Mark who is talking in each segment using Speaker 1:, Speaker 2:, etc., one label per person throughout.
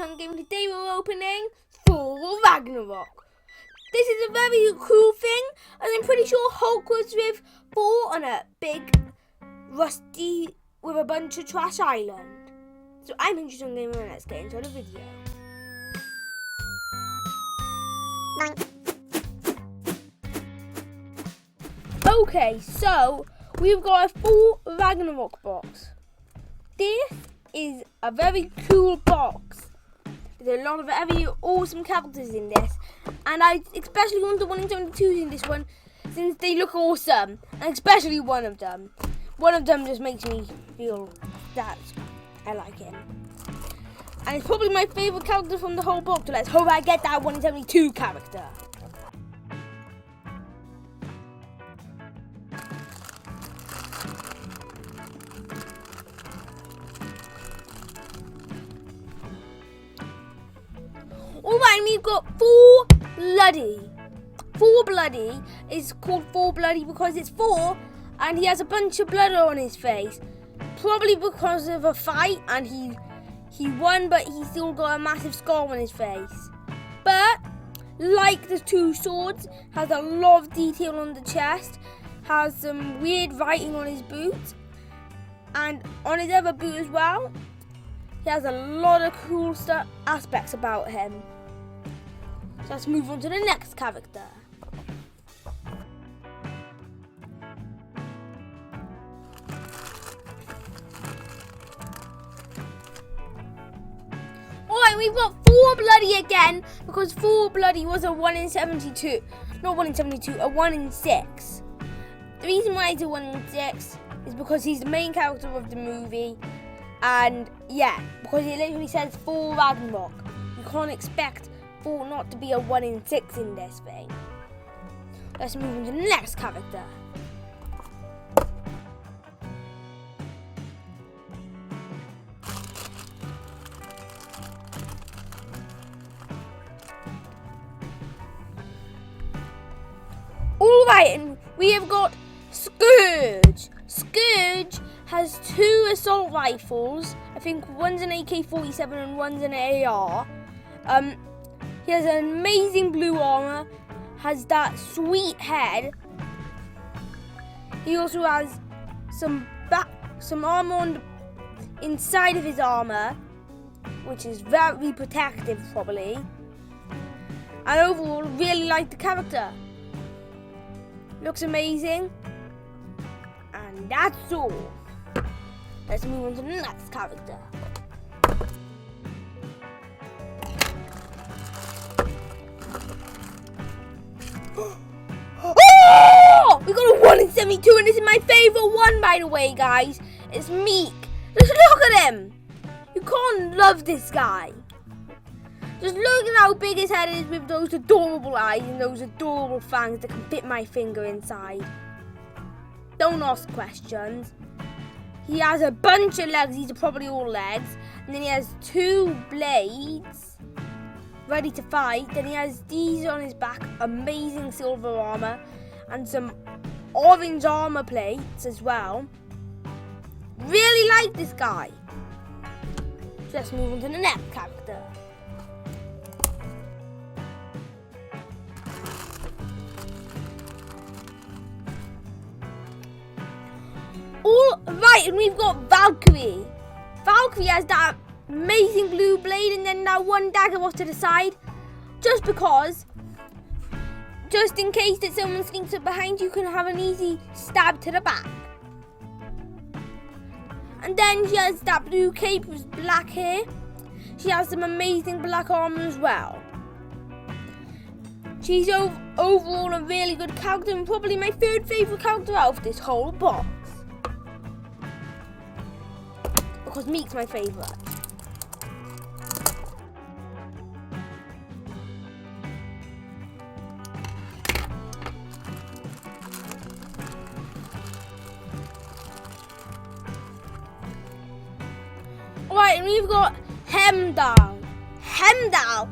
Speaker 1: Tun Gamer. Today we're opening Thor Ragnarok. This is a very cool thing, and I'm pretty sure Hulk was with Thor on a big, rusty, with a bunch of trash island. So I'm Tun Gamer, and let's get into the video. Okay, so we've got a Thor Ragnarok box. This is a very cool box. There's a lot of very awesome characters in this, and I especially want the 1 in 72s in this one since they look awesome, and especially one of them. One of them just makes me feel that I like him, and it's probably my favourite character from the whole box. So let's hope I get that 1 in 72 character. Alright, we've got Thor Bloody. Thor Bloody is called Thor Bloody because it's Thor and he has a bunch of blood on his face. Probably because of a fight and he won, but he's still got a massive scar on his face. But like the two swords, has a lot of detail on the chest, has some weird writing on his boot, and on his other boot as well. He has a lot of cool aspects about him. So let's move on to the next character. Alright, we've got Thor Bloody again because Thor Bloody was a 1 in 72. Not 1 in 72, a 1 in 6. The reason why it's a 1 in 6 is because he's the main character of the movie. And yeah, because it literally says Thor Ragnarok. You can't expect Thor not to be a 1 in 6 in this thing. Let's move on to the next character. Alright, and we have got Scourge. Scourge has 2 assault rifles. I think one's an AK-47 and one's an AR. He has an amazing blue armor, has that sweet head. He also has some armor on the inside of his armor, which is very protective probably. And overall, really like the character. Looks amazing. And that's all. Let's move on to the next character. Oh! We got a 1 in 72, and this is my favourite one, by the way, guys. It's Meek. Just look at him. You can't love this guy. Just look at how big his head is with those adorable eyes and those adorable fangs that can fit my finger inside. Don't ask questions. He has a bunch of legs. These are probably all legs. And then he has 2 blades ready to fight. Then he has these on his back. Amazing silver armor. And some orange armor plates as well. Really like this guy. So let's move on to the next character. Alright, and we've got Valkyrie. Valkyrie has that amazing blue blade and then that one dagger off to the side. Just because, just in case that someone sneaks up behind you, can have an easy stab to the back. And then she has that blue cape with black hair. She has some amazing black armor as well. She's overall a really good character and probably my 3rd favourite character out of this whole box. Because Meek's my favourite. Alright, and we've got Heimdall. Heimdall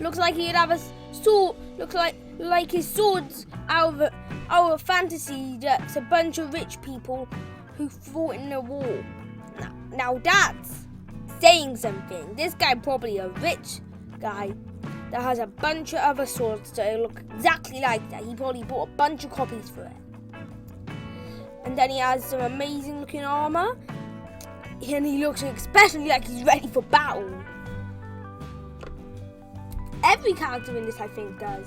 Speaker 1: looks like he'd have a sword. Looks like his sword's out of a fantasy that's a bunch of rich people who fought in a war. Now that's saying something. This guy probably a rich guy that has a bunch of other swords that look exactly like that. He probably bought a bunch of copies for it. And then he has some amazing looking armor. And he looks especially like he's ready for battle. Every character in this, I think, does.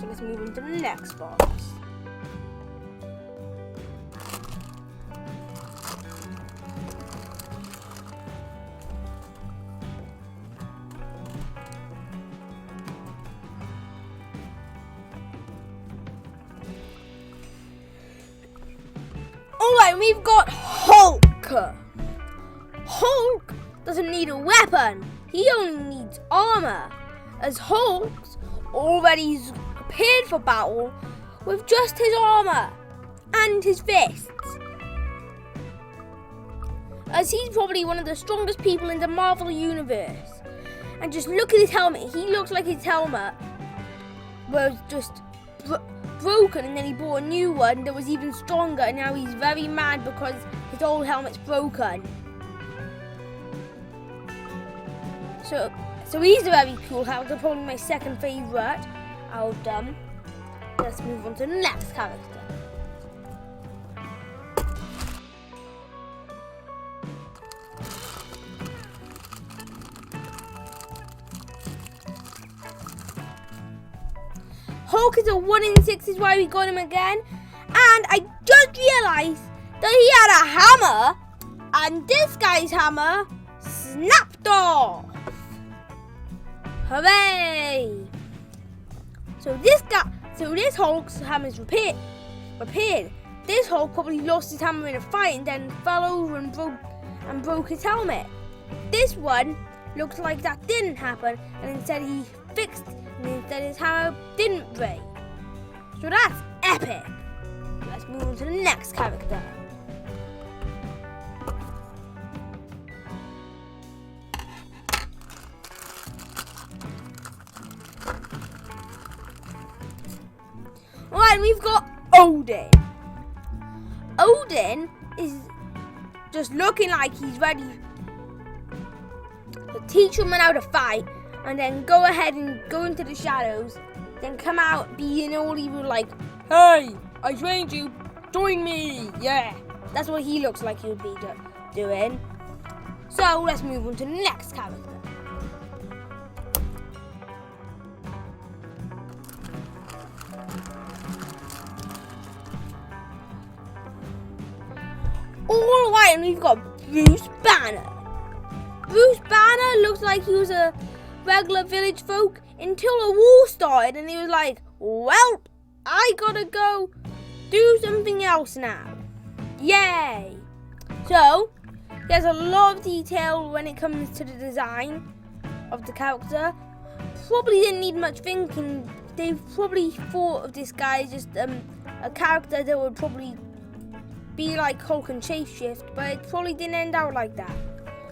Speaker 1: So let's move on to the next box. Alright, we've got Hulk. Hulk doesn't need a weapon. He only needs armor. As Hulk's already prepared for battle with just his armor and his fists. As he's probably one of the strongest people in the Marvel Universe. And just look at his helmet. He looks like his helmet was just broken, and then he bought a new one that was even stronger, and now he's very mad because his old helmet's broken. So he's a very cool character, probably my second favourite out of them. Let's move on to the next character. Hulk is a 1 in 6 is why we got him again. And I just realised that he had a hammer, and this guy's hammer snapped off. Hooray! So this Hulk's hammer is repaired. This Hulk probably lost his hammer in a fight and then fell over and broke his helmet. This one looks like that didn't happen, and instead he fixed, and instead his hammer didn't break. So that's epic. Let's move on to the next character. Alright, we've got Odin. Odin is just looking like he's ready to teach someone how to fight, and then go ahead and go into the shadows, then come out being all evil like, hey, I trained you, join me, yeah. That's what he looks like he would be doing. So let's move on to the next character. Alright, and we've got Bruce Banner. Bruce Banner looks like he was a regular village folk until a war started, and he was like, well, I gotta go do something else now. Yay! So, there's a lot of detail when it comes to the design of the character. Probably didn't need much thinking. They probably thought of this guy as just a character that would probably be like Hulk and shapeshift, but it probably didn't end out like that.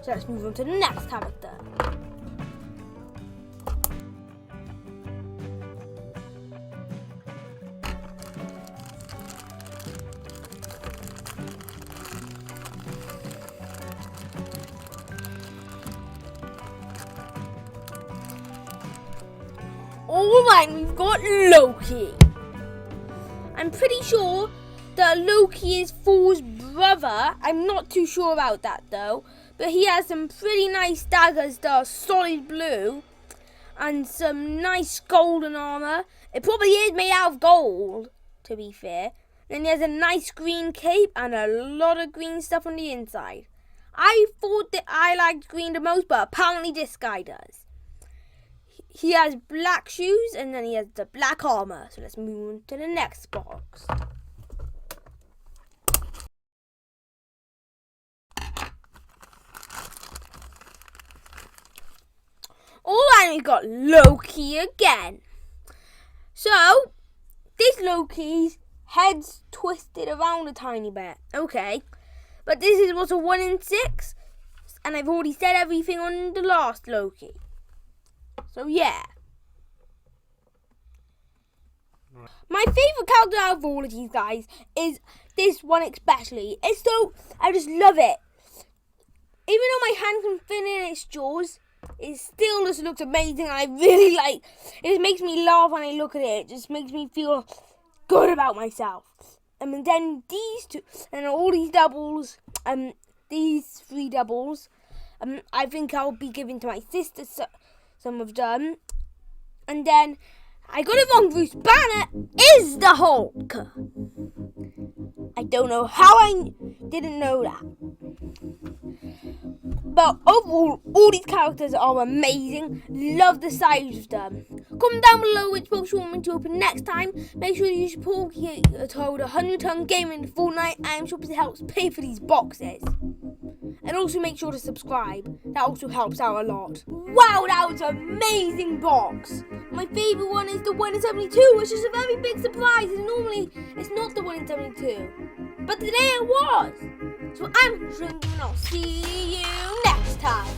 Speaker 1: So let's move on to the next character. Alright, we've got Loki. I'm pretty sure that Loki is Thor's brother. I'm not too sure about that though. But he has some pretty nice daggers that are solid blue. And some nice golden armor. It probably is made out of gold, to be fair. Then he has a nice green cape and a lot of green stuff on the inside. I thought that I liked green the most, but apparently this guy does. He has black shoes, and then he has the black armor. So let's move on to the next box. Alright, we got Loki again. So, this Loki's head's twisted around a tiny bit. Okay. But this was a 1 in 6. And I've already said everything on the last Loki. So, yeah. My favourite character out of all of these guys is this one especially. I just love it. Even though my hand can fit in its jaws, it still just looks amazing. I really like it. Just makes me laugh when I look at it. It just makes me feel good about myself. And then these two, and all these doubles, these 3 doubles, I think I'll be giving to my sister some of them. And then I got it wrong. Bruce Banner is the Hulk. I don't know how I didn't know that. But overall, all these characters are amazing. Love the size of them. Comment down below which box you want me to open next time. Make sure you support Thor 100 Gamer in Fortnite. I am sure it helps pay for these boxes. And also make sure to subscribe. That also helps out a lot. Wow, that was an amazing box. My favourite one is the 1 in 72, which is a very big surprise. And normally, it's not the 1 in 72. But today it was. So I'm drinking and I'll see you next time.